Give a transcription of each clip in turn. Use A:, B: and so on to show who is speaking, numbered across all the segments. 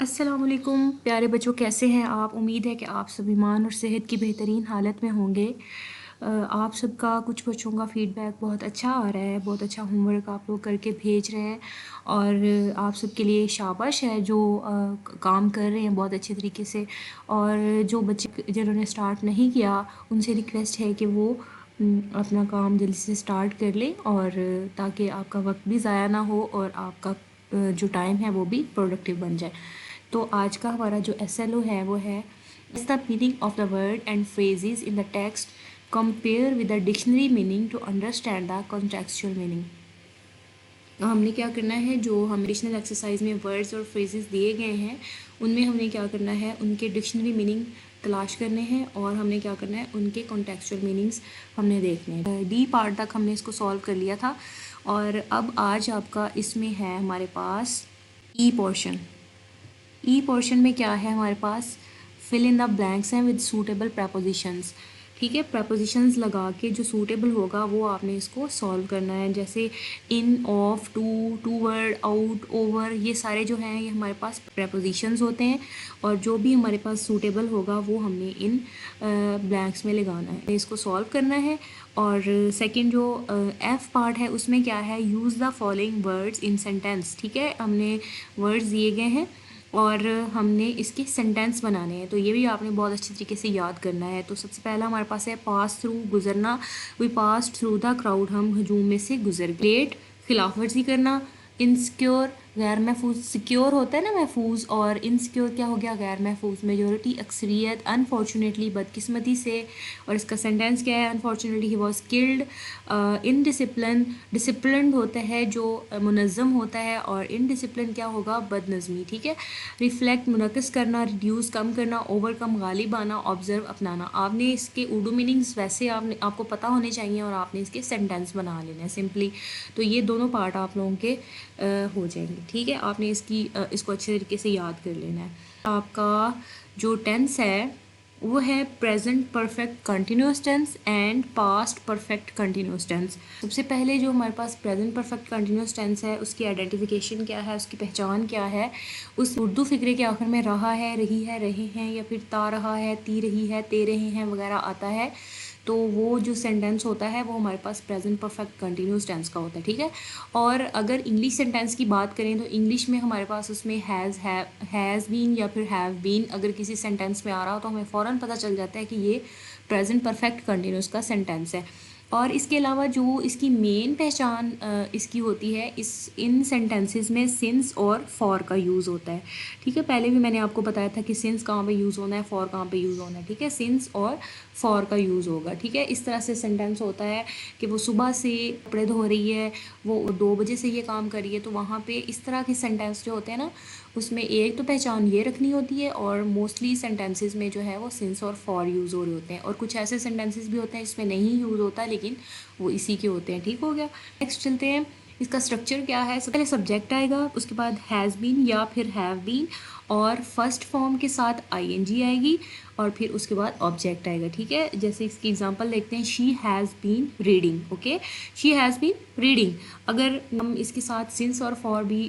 A: अस्सलामुअलैकुम प्यारे बच्चों, कैसे हैं आप। उम्मीद है कि आप सब ईमान और सेहत की बेहतरीन हालत में होंगे। आप सबका कुछ बच्चों का फ़ीडबैक बहुत अच्छा आ रहा है, बहुत अच्छा होमवर्क आप लोग करके भेज रहे हैं और आप सबके लिए शाबाश है जो काम कर रहे हैं बहुत अच्छे तरीके से। और जो बच्चे जिन्होंने स्टार्ट नहीं किया उनसे रिक्वेस्ट है कि वो अपना काम जल्दी से स्टार्ट कर लें और ताकि आपका वक्त भी ज़ाया ना हो और आपका जो टाइम है वो भी प्रोडक्टिव बन जाए। तो आज का हमारा जो SLO है वो है is the meaning of the word and phrases in the text compare with the dictionary meaning to understand the contextual meaning. तो हमने क्या करना है, जो हम एडिशनल एक्सरसाइज में वर्ड्स और फ्रेजेस दिए गए हैं उनमें हमने क्या करना है, उनके डिक्शनरी मीनिंग तलाश करने हैं और हमने क्या करना है, उनके कॉन्टेक्चुअल मीनिंग्स हमने देखने हैं। डी पार्ट तक हमने इसको सॉल्व कर लिया था और अब आज आपका इसमें है हमारे पास ई पोर्शन। ई पोर्शन में क्या है हमारे पास, फिल इन द ब्लैंक्स हैं विद सूटेबल प्रपोजिशंस। ठीक है, प्रपोजिशंस लगा के जो सूटेबल होगा वो आपने इसको सॉल्व करना है। जैसे in, of, to, toward, out, over, ये सारे जो हैं ये हमारे पास प्रपोजिशंस होते हैं और जो भी हमारे पास सूटेबल होगा वो हमने इन ब्लैंक्स में लगाना है, इसको सॉल्व करना है। और सेकंड जो एफ पार्ट है उसमें क्या है, use the following words in sentence. ठीक है, हमने वर्ड्स दिए गए हैं और हमने इसके सेंटेंस बनाने हैं, तो ये भी आपने बहुत अच्छे तरीके से याद करना है। तो सबसे पहला हमारे पास है पास थ्रू, गुजरना। We pass through the crowd, हम हजूम में से गुजर गए। लेट, खिलाफ वर्जी करना। इनसिक्योर, गैर महफूज। सिक्योर होता है ना महफूज, और इनसिक्योर क्या हो गया, गैर महफूज। मेजोरिटी, अक्सरियत। अनफॉर्चुनेटली, बदकिस्मती से। और इसका सेंटेंस क्या है, unfortunately he was killed. Indiscipline, disciplined होता है जो मुनज़्ज़म होता है, और इनडिसिप्लिन क्या होगा, बदनज़मी। ठीक है, रिफ्लेक्ट, मुनक़िस करना। रिड्यूस, कम करना। ओवरकम, गालिब आना। ऑब्ज़र्व, अपनाना। आपने इसके उर्दू मीनिंग्स वैसे आपको पता होने चाहिए और आपने इसके सेंटेंस बना लेना है सिंपली। तो ये दोनों पार्ट आप लोगों के हो जाएंगे। ठीक है, आपने इसको अच्छे तरीके से याद कर लेना है। आपका जो टेंस है वो है present perfect continuous tense and past perfect continuous tense. सबसे पहले जो हमारे पास प्रेजेंट परफेक्ट कंटिन्यूस टेंस है उसकी आइडेंटिफिकेशन क्या है, उसकी पहचान क्या है। उस उर्दू फिक्रे के आखिर में रहा है, रही है, रहे हैं, या फिर ता रहा है, ती रही है, ते रहे हैं वगैरह आता है, तो वो जो सेंटेंस होता है वो हमारे पास प्रेजेंट परफेक्ट कंटिन्यूस टेंस का होता है। ठीक है, और अगर इंग्लिश सेंटेंस की बात करें तो इंग्लिश में हमारे पास उसमें हैज़ बीन या फिर हैव बीन अगर किसी सेंटेंस में आ रहा हो तो हमें फ़ौरन पता चल जाता है कि ये प्रेजेंट परफेक्ट कंटिन्यूस का सेंटेंस है। और इसके अलावा जो इसकी मेन पहचान इसकी होती है, इन सेंटेंसेस में सिंस और फॉर का यूज़ होता है। ठीक है, पहले भी मैंने आपको बताया था कि सिंस कहाँ पे यूज़ होना है, फॉर कहाँ पे यूज़ होना है। ठीक है, सिंस और फॉर का यूज़ होगा। ठीक है, इस तरह से सेंटेंस होता है कि वो सुबह से कपड़े धो रही है, वो 2 बजे से ये काम कर रही है, तो वहाँ पे इस तरह के सेंटेंस जो होते हैं ना उसमें एक तो पहचान ये रखनी होती है और मोस्टली सेंटेंसेस में जो है वो सिंस और फॉर यूज़ हो रहे होते हैं। और कुछ ऐसे सेंटेंसेस भी होते हैं इसमें नहीं यूज़ होता लेकिन वो इसी के होते हैं। ठीक हो गया, नेक्स्ट चलते हैं। इसका स्ट्रक्चर क्या है, सबसे पहले सब्जेक्ट आएगा, उसके बाद हैज़ बीन या फिर हैव बीन, और फर्स्ट फॉर्म के साथ ING आएगी, और फिर उसके बाद ऑब्जेक्ट आएगा। ठीक है, जैसे इसकी एग्जांपल देखते हैं, she has been reading. Okay, she has been reading. अगर हम इसके साथ सिंस और फॉर भी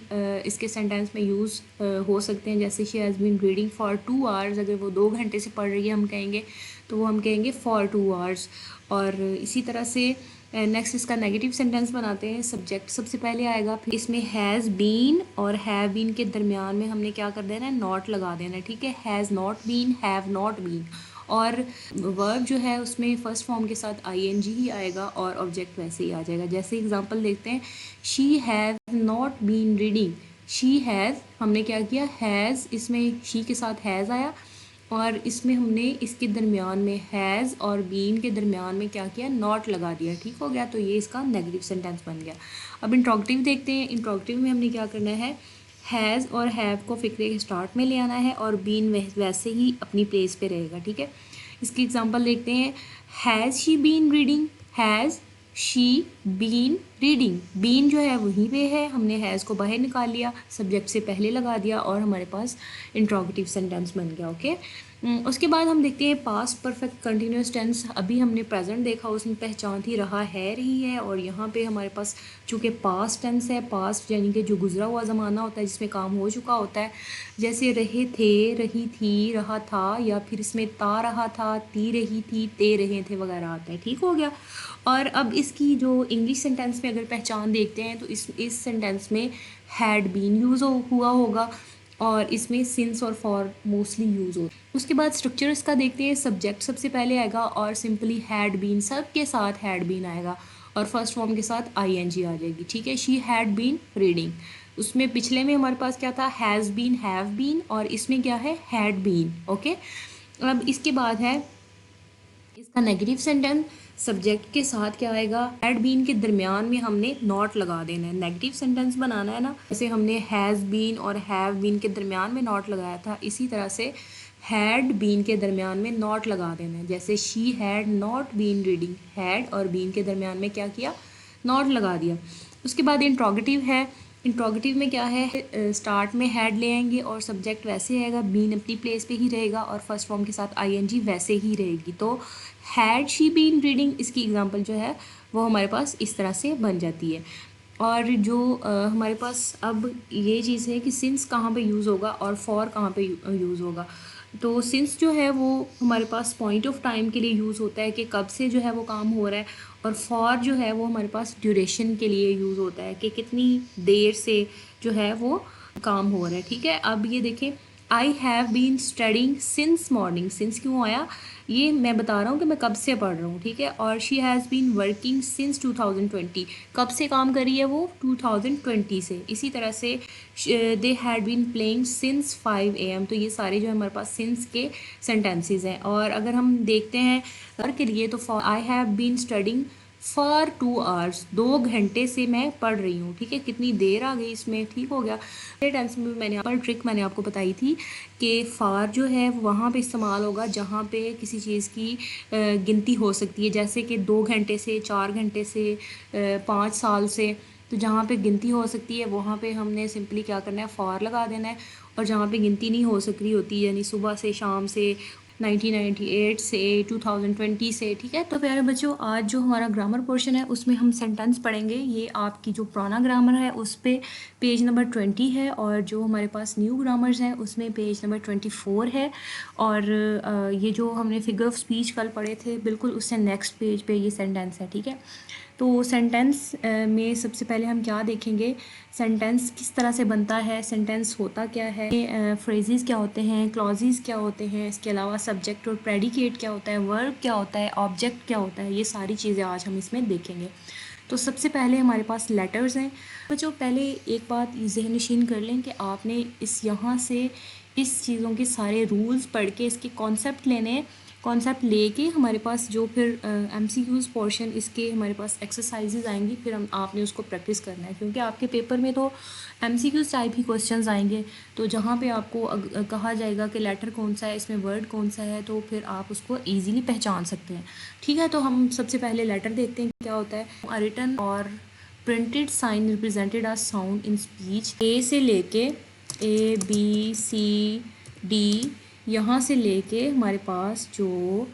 A: इसके सेंटेंस में यूज़ हो सकते हैं, जैसे she has been reading for 2 hours, अगर वो 2 घंटे से पढ़ रही है हम कहेंगे, तो वो हम कहेंगे फॉर 2 आवर्स। और इसी तरह से नेक्स्ट इसका नेगेटिव सेंटेंस बनाते हैं। सब्जेक्ट सबसे पहले आएगा, फिर इसमें हैज़ बीन और हैव बीन के दरमियान में हमने क्या कर देना है, नॉट लगा देना है। ठीक है, has not been, have not been, और वर्ब जो है उसमें फर्स्ट फॉर्म के साथ ING ही आएगा और ऑब्जेक्ट वैसे ही आ जाएगा। जैसे एग्जांपल देखते हैं, she has not been reading. She has, हमने क्या किया, हैज़ इसमें शी के साथ हैज़ आया और इसमें हमने इसके दरमियान में हैज़ और बीन के दरमियान में क्या किया, नॉट लगा दिया। ठीक हो गया, तो ये इसका नेगेटिव सेंटेंस बन गया। अब इंट्रोगेटिव देखते हैं। इंट्रोगेटिव में हमने क्या करना है, हैज़ और हैव को फिक्रे के स्टार्ट में ले आना है और बीन वैसे ही अपनी प्लेस पे रहेगा। ठीक है, इसकी एग्जांपल देखते हैं, has she been reading, has she been reading, been जो है वहीं पे है, हमने हैज़ को बाहर निकाल लिया, सब्जेक्ट से पहले लगा दिया और हमारे पास इंट्रोगेटिव सेंटेंस बन गया। ओके, उसके बाद हम देखते हैं पास्ट परफेक्ट कंटिन्यूस टेंस। अभी हमने प्रेजेंट देखा, उसमें पहचान थी रहा है, रही है, और यहाँ पे हमारे पास चूँकि पास्ट टेंस है, पास्ट यानी कि जो गुजरा हुआ ज़माना होता है जिसमें काम हो चुका होता है, जैसे रहे थे, रही थी, रहा था, या फिर इसमें ता रहा था, ती रही थी, ते रहे थे वगैरह आता है। ठीक हो गया। और अब इसकी जो इंग्लिश सेंटेंस में अगर पहचान देखते हैं तो इस सेंटेंस में हैड बीन यूज़ हुआ होगा और इसमें सिंस और फॉर मोस्टली यूज़ हो। उसके बाद स्ट्रक्चर इसका देखते हैं। सब्जेक्ट सबसे पहले आएगा और सिंपली हैड बीन, सब के साथ हैड बीन आएगा और फर्स्ट फॉर्म के साथ आईएनजी आ जाएगी। ठीक है, शी हैड बीन रीडिंग। उसमें पिछले में हमारे पास क्या था, हैज़ बीन, हैव बीन, और इसमें क्या है, हैड बीन। ओके, अब इसके बाद है इसका नेगेटिव सेंटेंस। सब्जेक्ट के साथ क्या आएगा, हैड बीन के दरमियान में हमने नॉट लगा देना है। नेगेटिव सेंटेंस बनाना है ना, जैसे हमने हैज़ बीन और हैव बीन के दरमियान में नॉट लगाया था, इसी तरह से हैड बीन के दरमियान में नॉट लगा देना है। जैसे she had not been reading, had और बीन के दरमियान में क्या किया, नॉट लगा दिया। उसके बाद इंट्रोगेटिव है। इंट्रोगेटिव में क्या है, स्टार्ट में हैड ले आएंगे और सब्जेक्ट वैसे आएगा, बीन अपनी प्लेस पे ही रहेगा और फर्स्ट फॉर्म के साथ आईएनजी वैसे ही रहेगी। तो हैड शी बीन रीडिंग, इसकी एग्जांपल जो है वो हमारे पास इस तरह से बन जाती है। और जो हमारे पास अब ये चीज़ है कि सिंस कहाँ पे यूज़ होगा और फॉर कहाँ पे यूज़ होगा। तो सिंस जो है वो हमारे पास पॉइंट ऑफ टाइम के लिए यूज़ होता है कि कब से जो है वो काम हो रहा है, और फॉर जो है वो हमारे पास ड्यूरेशन के लिए यूज़ होता है कि कितनी देर से जो है वो काम हो रहा है। ठीक है, अब ये देखें, I have been studying since morning. Since क्यों आया, ये मैं बता रहा हूँ कि मैं कब से पढ़ रहा हूँ। ठीक है, और she has been working since 2020, कब से काम कर रही है वो, 2020 से। इसी तरह से they had been playing since 5 AM। तो ये सारे जो है हमारे पास सिंस के सेंटेंसेस हैं। और अगर हम देखते हैं फॉर के लिए, तो for I have been studying for 2 hours, 2 घंटे से मैं पढ़ रही हूँ। ठीक है, कितनी देर आ गई इसमें। ठीक हो गया। टेंस में मैंने पर ट्रिक मैंने आपको बताई थी कि फार जो है वहाँ पे इस्तेमाल होगा जहाँ पे किसी चीज़ की गिनती हो सकती है, जैसे कि 2 घंटे से, 4 घंटे से, 5 साल से। तो जहाँ पे गिनती हो सकती है वहाँ पे हमने सिंपली क्या करना है, फॉर लगा देना है। और जहाँ पे गिनती नहीं हो सक रही होती, यानी सुबह से, शाम से, 1998 से, 2020 से। ठीक है, तो प्यारे बच्चों, आज जो हमारा ग्रामर पोर्शन है उसमें हम सेंटेंस पढ़ेंगे। ये आपकी जो पुराना ग्रामर है उस पे पेज नंबर 20 है, और जो हमारे पास न्यू ग्रामर्स हैं उसमें पेज नंबर 24 है। और ये जो हमने फिगर ऑफ स्पीच कल पढ़े थे, बिल्कुल उससे नेक्स्ट पेज पे ये सेंटेंस है। ठीक है, तो सेंटेंस में सबसे पहले हम क्या देखेंगे, सेंटेंस किस तरह से बनता है, सेंटेंस होता क्या है, फ्रेजेस क्या होते हैं, क्लॉजेस क्या होते हैं, इसके अलावा सब्जेक्ट और प्रेडिकेट क्या होता है, वर्ब क्या होता है, ऑब्जेक्ट क्या होता है, ये सारी चीज़ें आज हम इसमें देखेंगे। तो सबसे पहले हमारे पास लेटर्स हैं। बच्चों, पहले एक बात ज़हन नशीन कर लें कि आपने इस यहाँ से इस चीज़ों के सारे रूल्स पढ़ के इसके कॉन्सेप्ट लेने हैं। कॉन्सेप्ट लेके हमारे पास जो फिर MCQs पोर्शन, इसके हमारे पास एक्सरसाइजेज आएंगी, फिर हम आपने उसको प्रैक्टिस करना है, क्योंकि आपके पेपर में तो MCQs टाइप ही क्वेश्चंस आएंगे। तो जहाँ पे आपको कहा जाएगा कि लेटर कौन सा है, इसमें वर्ड कौन सा है, तो फिर आप उसको ईजिली पहचान सकते हैं। ठीक है, तो हम सबसे पहले लेटर देखते हैं क्या होता है। A written or printed sign represented as sound in speech. A से लेके ABCD, यहाँ से लेके हमारे पास जो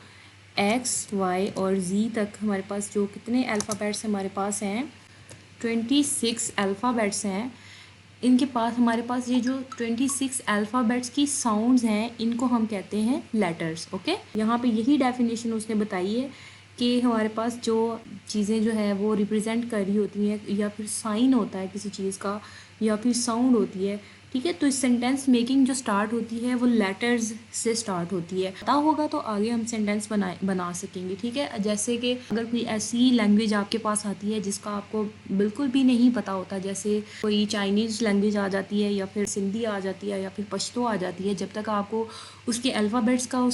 A: X Y और Z तक हमारे पास जो कितने अल्फ़ाबेट्स हमारे पास हैं, 26 अल्फ़ाबेट्स हैं। इनके पास हमारे पास ये जो 26 अल्फ़ाबेट्स की साउंड्स हैं, इनको हम कहते हैं लेटर्स। ओके, यहाँ पे यही डेफिनेशन उसने बताई है कि हमारे पास जो चीज़ें जो है वो रिप्रेजेंट कर रही होती हैं, या फिर साइन होता है किसी चीज़ का, या फिर साउंड होती है। ठीक है, तो इस सेंटेंस मेकिंग जो स्टार्ट होती है वो लेटर्स से स्टार्ट होती है। पता होगा तो आगे हम सेंटेंस बना सकेंगे। ठीक है, जैसे कि अगर कोई ऐसी लैंग्वेज आपके पास आती है जिसका आपको बिल्कुल भी नहीं पता होता, जैसे कोई चाइनीज़ लैंग्वेज आ जाती है, या फिर सिंधी आ जाती है, या फिर पश्तो आ जाती है, जब तक आपको उसके अल्फ़ाबेट्स का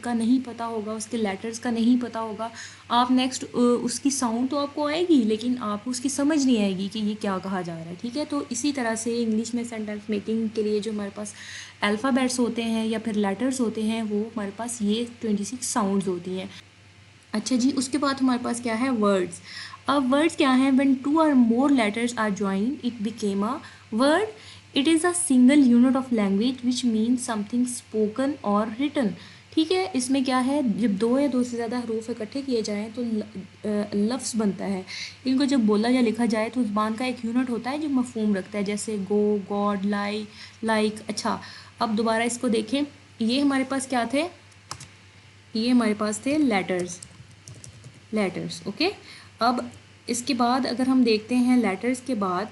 A: का नहीं पता होगा, उसके लेटर्स का नहीं पता होगा, आप नेक्स्ट उसकी साउंड तो आपको आएगी लेकिन आपको उसकी समझ नहीं आएगी कि ये क्या कहा जा रहा है। ठीक है, तो इसी तरह से इंग्लिश में सेंटेंस मेकिंग के लिए जो हमारे पास अल्फ़ाबेट्स होते हैं या फिर लेटर्स होते हैं, वो हमारे पास ये 26 साउंड्स होती हैं। अच्छा जी, उसके बाद हमारे पास क्या है, वर्ड्स। अब वर्ड्स क्या हैं? When two or more letters are joined it became a word. It is a single unit of language which means something spoken or written. ठीक है, इसमें क्या है, जब दो या दो से ज़्यादा हरूफ इकट्ठे किए जाएँ तो लफ्ज़ बनता है. इनको जब बोला या लिखा जाए तो ज़बान का एक यूनिट होता है जो मफहूम रखता है, जैसे गो, गॉड, लाई, लाइक. अच्छा, अब दोबारा इसको देखें. ये हमारे पास क्या थे? ये हमारे पास थे लेटर्स. Letters, okay. अब इसके बाद अगर हम देखते हैं लेटर्स के बाद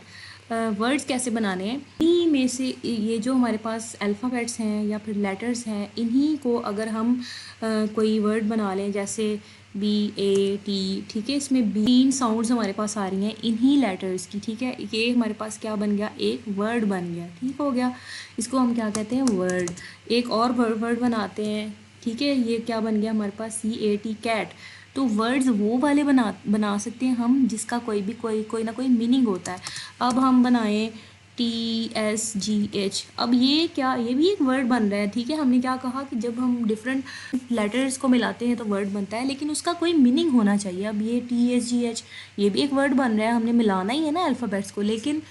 A: वर्ड्स कैसे बनाने हैं, इन्हीं में से ये जो हमारे पास अल्फ़ाबेट्स हैं या फिर लेटर्स हैं, इन्हीं को अगर हम कोई वर्ड बना लें, जैसे BAT. ठीक है, इसमें 3 साउंड्स हमारे पास आ रही हैं इन्हीं लेटर्स की. ठीक है, ये हमारे पास क्या बन गया? एक वर्ड बन गया. ठीक हो गया, इसको हम क्या कहते हैं? वर्ड. एक और वर्ड बनाते हैं. ठीक है, ये क्या बन गया हमारे पास? CAT, cat. तो वर्ड्स वो वाले बना सकते हैं हम जिसका कोई ना कोई मीनिंग होता है. अब हम बनाएं TSGH. अब ये क्या? ये भी एक वर्ड बन रहा है. ठीक है, हमने क्या कहा कि जब हम डिफरेंट लेटर्स को मिलाते हैं तो वर्ड बनता है, लेकिन उसका कोई मीनिंग होना चाहिए. अब ये TSGH, ये भी एक वर्ड बन रहा है, हमने मिलाना ही है ना अल्फ़ाबेट्स को, लेकिन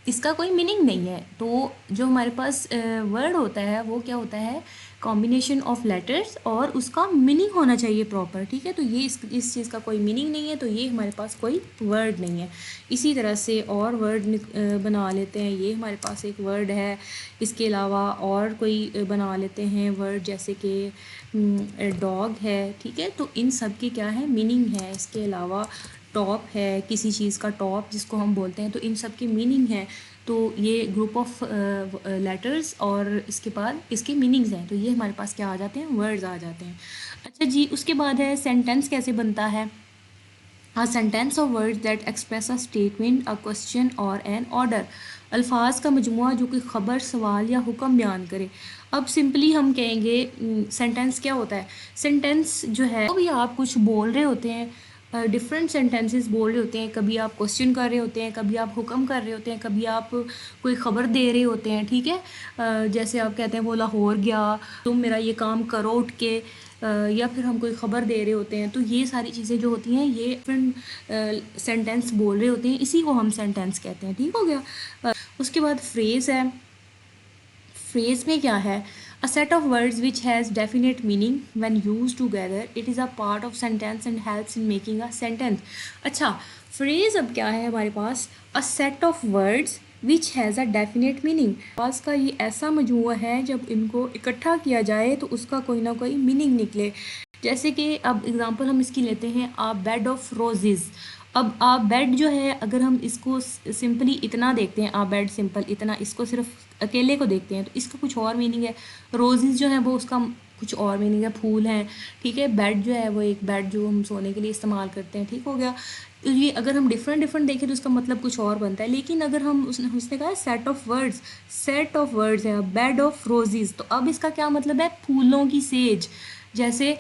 A: इसका कोई मीनिंग नहीं है. तो जो हमारे पास वर्ड होता है वो क्या होता है? कॉम्बिनेशन ऑफ लेटर्स, और उसका मीनिंग होना चाहिए प्रॉपर. ठीक है, तो ये इस चीज़ का कोई मीनिंग नहीं है, तो ये हमारे पास कोई वर्ड नहीं है. इसी तरह से और वर्ड बना लेते हैं. ये हमारे पास एक वर्ड है. इसके अलावा और कोई बना लेते हैं वर्ड, जैसे कि डॉग है. ठीक है, तो इन सब की क्या है? मीनिंग है. इसके अलावा टॉप है, किसी चीज़ का टॉप जिसको हम बोलते हैं, तो इन सब की मीनिंग है. तो ये ग्रुप ऑफ लेटर्स और इसके बाद इसके मीनिंग्स हैं, तो ये हमारे पास क्या आ जाते हैं? वर्ड्स आ जाते हैं. अच्छा जी, उसके बाद है सेंटेंस कैसे बनता है? A sentence of words that express a statement, a question और an order. अल्फाज का मजमुआ जो कि ख़बर, सवाल या हुक्म बयान करे. अब सिंपली हम कहेंगे सेंटेंस क्या होता है? सेंटेंस जो है वो भी आप कुछ बोल रहे होते हैं, डिफरेंट सेंटेंसेस बोल रहे होते हैं. कभी आप क्वेश्चन कर रहे होते हैं, कभी आप हुक्म कर रहे होते हैं, कभी आप कोई ख़बर दे रहे होते हैं. ठीक है, जैसे आप कहते हैं वो लाहौर गया, तुम मेरा ये काम करो उठ के, या फिर हम कोई ख़बर दे रहे होते हैं. तो ये सारी चीज़ें जो होती हैं ये डिफरेंट सेंटेंस बोल रहे होते हैं, इसी को हम सेंटेंस कहते हैं. ठीक हो गया. उसके बाद फ्रेज़ है. फ्रेज़ में क्या है? A set of words which has definite meaning when used together. It is a part of sentence and helps in making a sentence. अच्छा, फ्रेज़ अब क्या है हमारे पास? A set of words which has a definite meaning. पास का ये ऐसा मजमूआ है जब इनको इकट्ठा किया जाए तो उसका कोई ना कोई मीनिंग निकले. जैसे कि अब एग्ज़ाम्पल हम इसकी लेते हैं, आ बेड ऑफ रोजेज़. अब आ बेड जो है, अगर हम इसको सिंपली इतना देखते हैं, आ बेड सिंपल इतना, इसको सिर्फ अकेले को देखते हैं तो इसका कुछ और मीनिंग है. रोजेज़ जो है वो उसका कुछ और मीनिंग है, फूल हैं. ठीक है, बेड जो है वो एक बेड जो हम सोने के लिए इस्तेमाल करते हैं. ठीक हो गया. तो ये अगर हम डिफरेंट देखें तो उसका मतलब कुछ और बनता है. लेकिन अगर हम उसने कहा सेट ऑफ वर्ड्स है, बेड ऑफ रोजेज़, तो अब इसका क्या मतलब है? फूलों की सेज. जैसे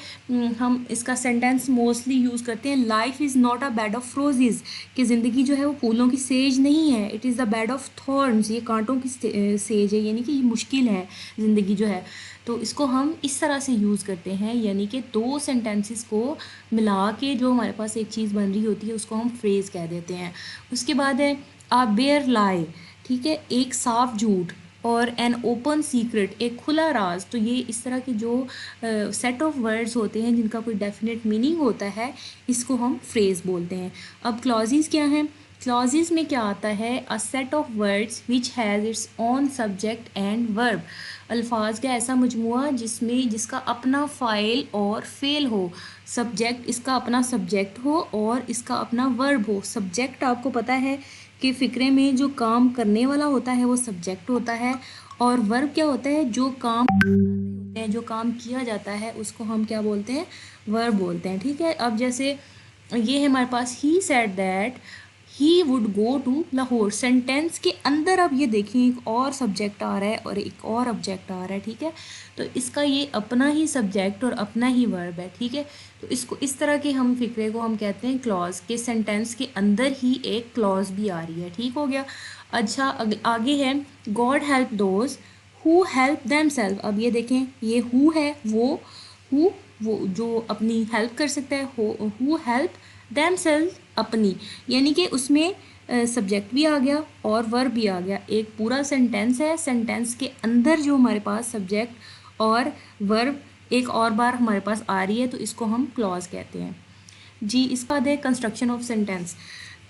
A: हम इसका सेंटेंस मोस्टली यूज़ करते हैं, life is not a bed of roses, कि ज़िंदगी जो है वो फूलों की सेज नहीं है. It is the bed of thorns, ये कांटों की सेज है, यानी कि ये मुश्किल है ज़िंदगी जो है. तो इसको हम इस तरह से यूज़ करते हैं, यानी कि दो सेंटेंसेस को मिला के जो हमारे पास एक चीज़ बन रही होती है उसको हम फ्रेज़ कह देते हैं. उसके बाद है आ बेयर लाई. ठीक है, एक साफ झूठ, और एन ओपन सीक्रेट, एक खुला राज. तो ये इस तरह के जो सेट ऑफ वर्ड्स होते हैं जिनका कोई डेफिनेट मीनिंग होता है, इसको हम फ्रेज़ बोलते हैं. अब क्लॉजेज़ क्या हैं? क्लॉजेज़ में क्या आता है? A set of words which has its own subject and verb. अल्फाज का ऐसा मजमुआ जिसका अपना फ़ाइल और फ़ेल हो. सब्जेक्ट, इसका अपना सब्जेक्ट हो और इसका अपना वर्ब हो. सब्जेक्ट आपको पता है कि फ़िक्रे में जो काम करने वाला होता है वो सब्जेक्ट होता है, और वर्ब क्या होता है? जो काम कर रहे होते हैं, जो काम किया जाता है उसको हम क्या बोलते हैं? वर्ब बोलते हैं. ठीक है, अब जैसे ये है हमारे पास, he said that he would go to Lahore. Sentence के अंदर अब ये देखें एक और सब्जेक्ट आ रहा है और एक और ऑब्जेक्ट आ रहा है. ठीक है, तो इसका ये अपना ही सब्जेक्ट और अपना ही वर्ब है. ठीक है, तो इसको इस तरह के हम फिक्रे को हम कहते हैं क्लॉज, के सेंटेंस के अंदर ही एक क्लॉज भी आ रही है. ठीक हो गया. अच्छा, आगे है God help those who help themself. अब ये देखें, ये हु है, वो जो अपनी हेल्प कर सकता है, हु हेल्प themselves अपनी, यानी कि उसमें सब्जेक्ट भी आ गया और वर्ब भी आ गया। एक पूरा सेंटेंस है, सेंटेंस के अंदर जो हमारे पास सब्जेक्ट और वर्ब एक और बार हमारे पास आ रही है, तो इसको हम क्लॉज कहते हैं जी। इसके बाद है कंस्ट्रक्शन ऑफ सेंटेंस।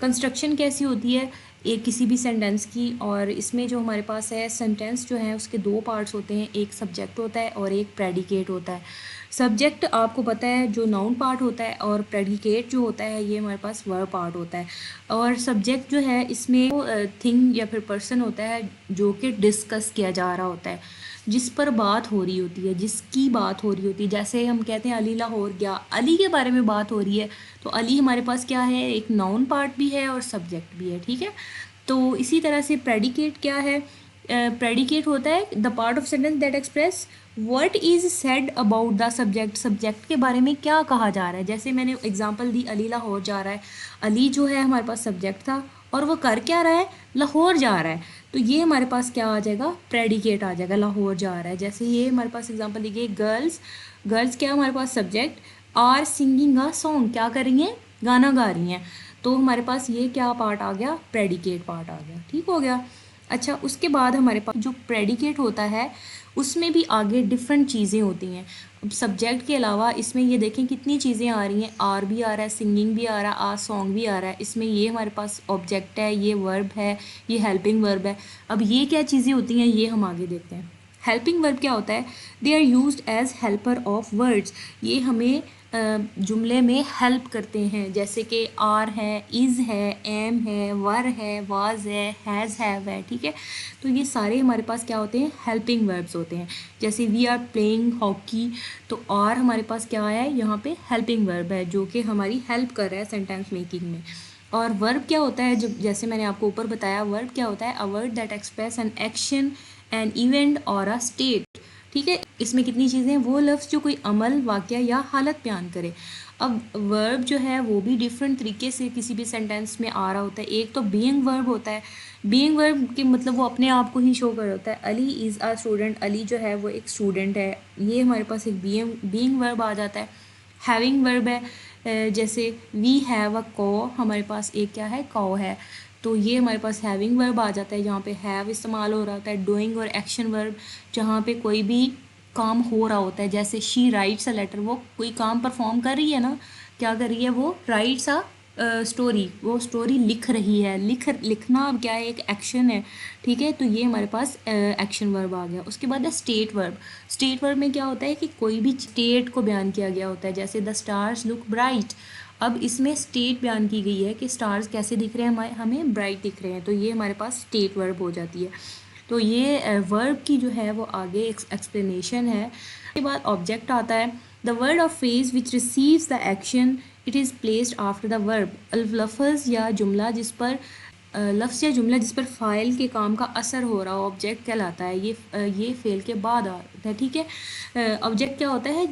A: कंस्ट्रक्शन कैसी होती है एक किसी भी सेंटेंस की, और इसमें जो हमारे पास है सेंटेंस जो है उसके दो पार्ट्स होते हैं, एक सब्जेक्ट होता है और एक प्रेडिकेट होता है। सब्जेक्ट आपको पता है जो नाउन पार्ट होता है, और प्रेडिकेट जो होता है ये हमारे पास वर्ब पार्ट होता है। और सब्जेक्ट जो है इसमें थिंग या फिर पर्सन होता है जो कि डिस्कस किया जा रहा होता है, जिस पर बात हो रही होती है, जिसकी बात हो रही होती है। जैसे हम कहते हैं अली लाहौर गया, अली के बारे में बात हो रही है, तो अली हमारे पास क्या है, एक नाउन पार्ट भी है और सब्जेक्ट भी है, ठीक है। तो इसी तरह से प्रेडिकेट क्या है, प्रेडिकेट होता है the part of sentence that express what is said about the subject, subject के बारे में क्या कहा जा रहा है। जैसे मैंने एग्जांपल दी, अली लाहौर जा रहा है, अली जो है हमारे पास सब्जेक्ट था और वो कर क्या रहा है, लाहौर जा रहा है, तो ये हमारे पास क्या आ जाएगा, प्रेडिकेट आ जाएगा, लाहौर जा रहा है। जैसे ये हमारे पास एग्जांपल दी गई, गर्ल्स, गर्ल्स क्या हमारे पास subject, are singing a song, क्या कर रही हैं, गाना गा रही हैं, तो हमारे पास ये क्या पार्ट आ गया, प्रेडिकेट पार्ट आ गया, ठीक हो गया। अच्छा, उसके बाद हमारे पास जो प्रेडिकेट होता है उसमें भी आगे डिफरेंट चीज़ें होती हैं। अब सब्जेक्ट के अलावा इसमें ये देखें कितनी चीज़ें आ रही हैं, आर भी आ रहा है, सिंगिंग भी आ रहा है, आ सॉन्ग भी आ रहा है, इसमें ये हमारे पास ऑब्जेक्ट है, ये वर्ब है, ये हेल्पिंग वर्ब है। अब ये क्या चीज़ें होती हैं ये हम आगे देखते हैं। हेल्पिंग वर्ब क्या होता है, they are used as helper of words, ये हमें जुमले में हेल्प करते हैं, जैसे कि आर है, इज़ है, एम है, वर है, वाज है, हैज़ हैव है, ठीक है। तो ये सारे हमारे पास क्या होते हैं, हेल्पिंग वर्ब्स होते हैं। जैसे वी आर प्लेइंग हॉकी, तो आर हमारे पास क्या है, यहाँ पे हेल्पिंग वर्ब है जो कि हमारी हेल्प कर रहा है सेंटेंस मेकिंग में। और वर्ब क्या होता है, जब जैसे मैंने आपको ऊपर बताया, वर्ब क्या होता है, a word that express an action, an event और अ स्टेट, ठीक है। इसमें कितनी चीज़ें हैं, वो लफ्ज़ जो कोई अमल, वाक़या या हालत बयान करे। अब वर्ब जो है वो भी डिफरेंट तरीके से किसी भी सेंटेंस में आ रहा होता है। एक तो बीइंग वर्ब होता है, बीइंग वर्ब के मतलब वो अपने आप को ही शो कर होता है। Ali is a student, Ali जो है वो एक स्टूडेंट है, ये हमारे पास एक बीइंग वर्ब आ जाता है। हैविंग वर्ब है, जैसे वी हैव अ कॉ, हमारे पास एक क्या है, कॉ है, तो ये हमारे पास हैविंग वर्ब आ जाता है, जहाँ पे हैव इस्तेमाल हो रहा होता है। डूइंग और एक्शन वर्ब, जहाँ पे कोई भी काम हो रहा होता है, जैसे शी राइट्स अ लेटर, वो कोई काम परफॉर्म कर रही है ना, क्या कर रही है, वो राइट्स अ स्टोरी, वो स्टोरी लिख रही है, लिखना अब क्या है, एक एक्शन है, ठीक है। तो ये हमारे पास एक्शन वर्ब आ गया। उसके बाद है स्टेट वर्ब। स्टेट वर्ब में क्या होता है कि कोई भी स्टेट को बयान किया गया होता है, जैसे द स्टार्स लुक ब्राइट, अब इसमें स्टेट बयान की गई है कि स्टार्स कैसे दिख रहे हैं, हमें ब्राइट दिख रहे हैं, तो ये हमारे पास स्टेट वर्ब हो जाती है। तो ये वर्ब की जो है वो आगे एक्सप्लेनेशन है। उसके बाद ऑब्जेक्ट आता है, the word of phrase which receives the action, it is placed after the verb, लफ्ज़ या जुमला जिस पर लफ्ज़ या जुमला जिस पर फ़ाइल के काम का असर हो रहा हो, ऑब्जेक्ट कहलाता है। ये फ़ेल के बाद आता है, ठीक है। ऑब्जेक्ट क्या होता है,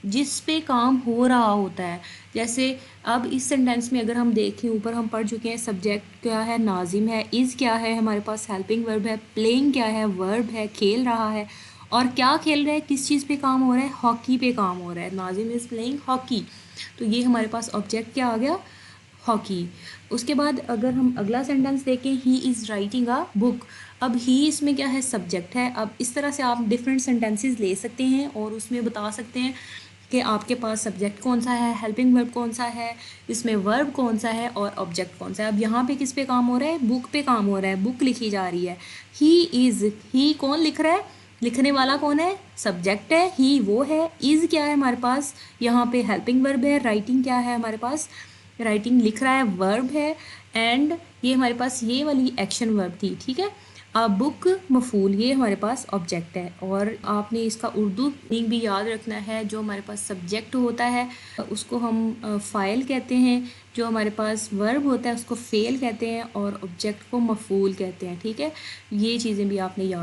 A: जिस पे काम हो रहा होता है। जैसे अब इस सेंटेंस में अगर हम देखें, ऊपर हम पढ़ चुके हैं, सब्जेक्ट क्या है, नाजिम है, इज़ क्या है, हमारे पास हेल्पिंग वर्ब है, प्लेइंग क्या है, वर्ब है, खेल रहा है, और क्या खेल रहा है, किस चीज़ पे काम हो रहा है, हॉकी पे काम हो रहा है, नाजिम इज़ प्लेइंग हॉकी, तो ये हमारे पास ऑब्जेक्ट क्या आ गया, हॉकी। उसके बाद अगर हम अगला सेंटेंस देखें, he is writing a book, अब ही इसमें क्या है, सब्जेक्ट है। अब इस तरह से आप डिफरेंट सेंटेंसेस ले सकते हैं और उसमें बता सकते हैं कि आपके पास सब्जेक्ट कौन सा है, हेल्पिंग वर्ब कौन सा है, इसमें वर्ब कौन सा है और ऑब्जेक्ट कौन सा है। अब यहाँ पे किस पे काम हो रहा है, बुक पे काम हो रहा है, बुक लिखी जा रही है। ही इज़, ही कौन लिख रहा है, लिखने वाला कौन है, सब्जेक्ट है, ही वो है। इज़ क्या है हमारे पास, यहाँ पे हेल्पिंग वर्ब है। राइटिंग क्या है हमारे पास, राइटिंग लिख रहा है, वर्ब है। एंड ये हमारे पास ये वाली एक्शन वर्ब थी, ठीक है। बुक मफूल, ये हमारे पास ऑब्जेक्ट है। और आपने इसका उर्दू मीनिंग भी याद रखना है, जो हमारे पास सब्जेक्ट होता है उसको हम फ़ाइल कहते हैं, जो हमारे पास वर्ब होता है उसको फ़ेल कहते हैं, और ऑब्जेक्ट को मफूल कहते हैं, ठीक है। ये चीज़ें भी आपने याद